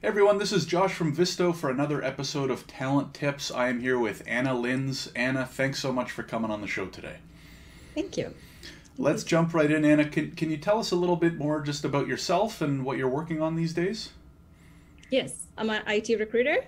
Hey everyone, this is Josh from Visto for another episode of Talent Tips. I am here with Anna Linz. Anna, thanks so much for coming on the show today. Thank you. Let's jump right in. Anna, can you tell us a little bit more just about yourself and what you're working on these days? Yes, I'm an IT recruiter.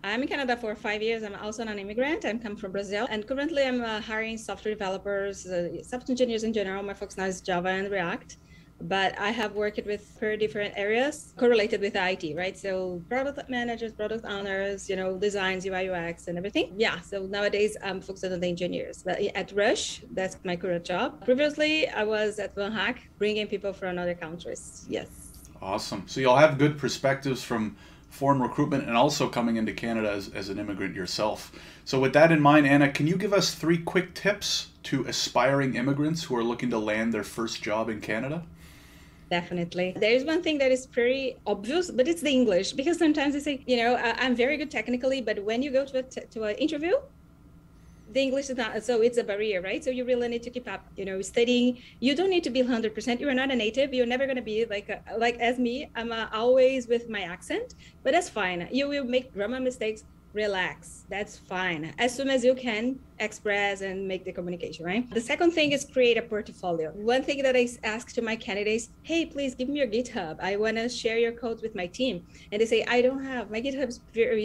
I'm in Canada for 5 years. I'm also an immigrant. I come from Brazil. And currently I'm hiring software developers, software engineers in general. My focus now is Java and React. But I have worked with very different areas correlated with IT, right? So product managers, product owners, designs, UI, UX, and everything. Yeah, so nowadays I'm focused on the engineers. But at Rush, that's my current job. Previously, I was at Van Hack, bringing people from other countries. Yes. Awesome. So you'll have good perspectives from foreign recruitment and also coming into Canada as an immigrant yourself. So with that in mind, Anna, can you give us 3 quick tips to aspiring immigrants who are looking to land their first job in Canada? Definitely. There is one thing that is very obvious, but it's the English, because sometimes they say, I'm very good technically, but when you go to an interview, the English is not, so it's a barrier, right? So you really need to keep up, studying. You don't need to be 100%. You are not a native. You're never going to be like as me. I'm always with my accent, but that's fine. You will make grammar mistakes. Relax. That's fine. As soon as you can express and make the communication, right? The second thing is create a portfolio. One thing that I ask to my candidates, hey, please give me your GitHub. I want to share your code with my team. And they say, I don't have, my GitHub is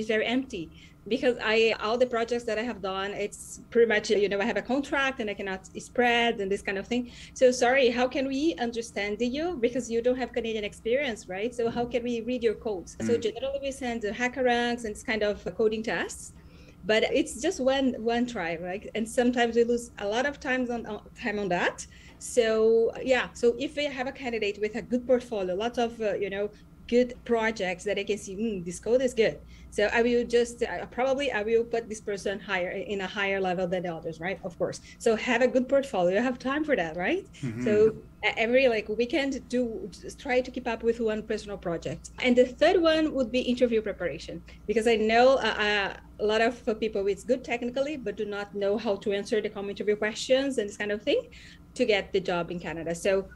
very empty. Because all the projects that I have done, it's pretty much, I have a contract and I cannot spread and this kind of thing. So sorry, how can we understand you? Because you don't have Canadian experience, right? So how can we read your codes? So generally we send hackathons and this kind of coding tests, but it's just one try, right? And sometimes we lose a lot of time on that. So yeah, so if we have a candidate with a good portfolio, lots of, good projects that I can see, this code is good. So I will just I will put this person in a higher level than the others, right? Of course. So have a good portfolio. Have time for that, right? Mm-hmm. So every weekend, just try to keep up with one personal project. And the third one would be interview preparation, because I know a lot of people it's good technically, but do not know how to answer the common interview questions and this kind of thing to get the job in Canada. So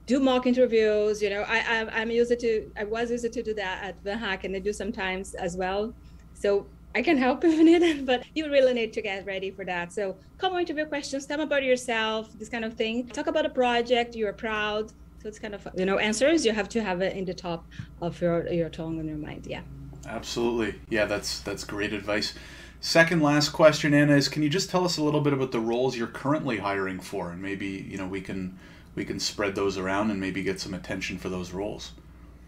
do mock interviews. I was used to do that at Van Hack, and I do sometimes as well. So I can help if needed, but you really need to get ready for that. So common interview questions, tell me about yourself, this kind of thing. Talk about a project you're proud. So it's kind of, answers you have to have it in the top of your tongue and your mind. Yeah. Absolutely. Yeah, that's great advice. Second last question, Anna, is can you just tell us a little bit about the roles you're currently hiring for, and maybe, we can spread those around and maybe get some attention for those roles.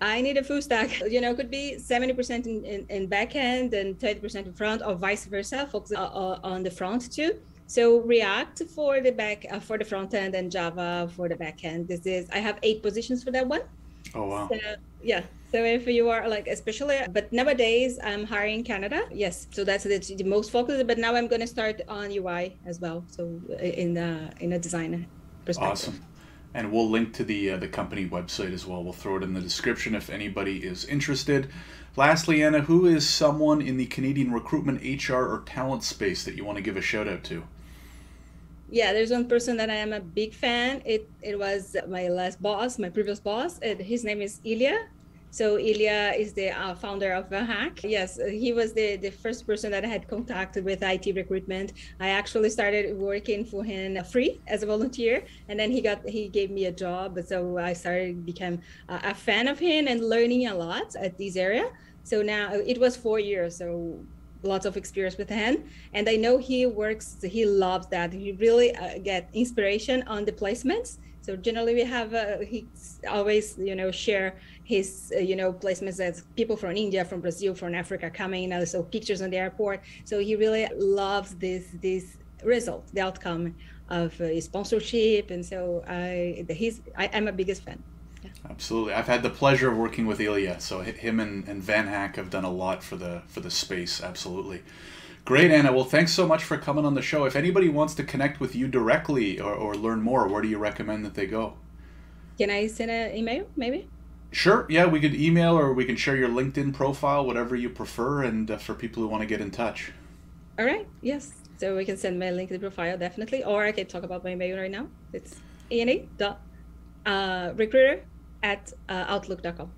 I need a full stack. Could be 70% in back end and 30% in front, or vice versa. Focus on the front too. So React for the for the front end, and Java for the back end. I have 8 positions for that one. Oh wow. So, yeah. So if you are especially, but nowadays I'm hiring Canada. Yes. So that's the most focus. But now I'm going to start on UI as well. So in a design perspective. Awesome. And we'll link to the company website as well. We'll throw it in the description if anybody is interested. Lastly, Anna, who is someone in the Canadian recruitment, HR, or talent space that you want to give a shout out to? Yeah, there's one person that I am a big fan. It was my last boss, my previous boss. His name is Ilya. So Ilya is the founder of Van Hack. Yes, he was the first person that I had contacted with IT recruitment. I actually started working for him free as a volunteer, and then he gave me a job. So I became a fan of him and learning a lot at this area. So now it was 4 years, so lots of experience with him. And I know he loves that. He really get inspiration on the placements. So generally we have, he always, share his, placements as people from India, from Brazil, from Africa coming, so pictures on the airport. So he really loves this result, the outcome of sponsorship. And so I'm a biggest fan. Yeah. Absolutely. I've had the pleasure of working with Ilya. So him and Van Hack have done a lot for the space. Absolutely. Great, Anna. Well, thanks so much for coming on the show. If anybody wants to connect with you directly or learn more, where do you recommend that they go? Can I send an email, maybe? Sure. Yeah, we could email, or we can share your LinkedIn profile, whatever you prefer, and for people who want to get in touch. All right. Yes. So we can send my LinkedIn profile, definitely. Or I can talk about my email right now. It's ana.recruiter@outlook.com.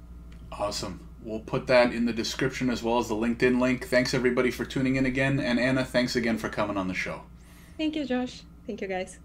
Awesome. We'll put that in the description as well as the LinkedIn link. Thanks everybody for tuning in again. And Anna, thanks again for coming on the show. Thank you, Josh. Thank you, guys.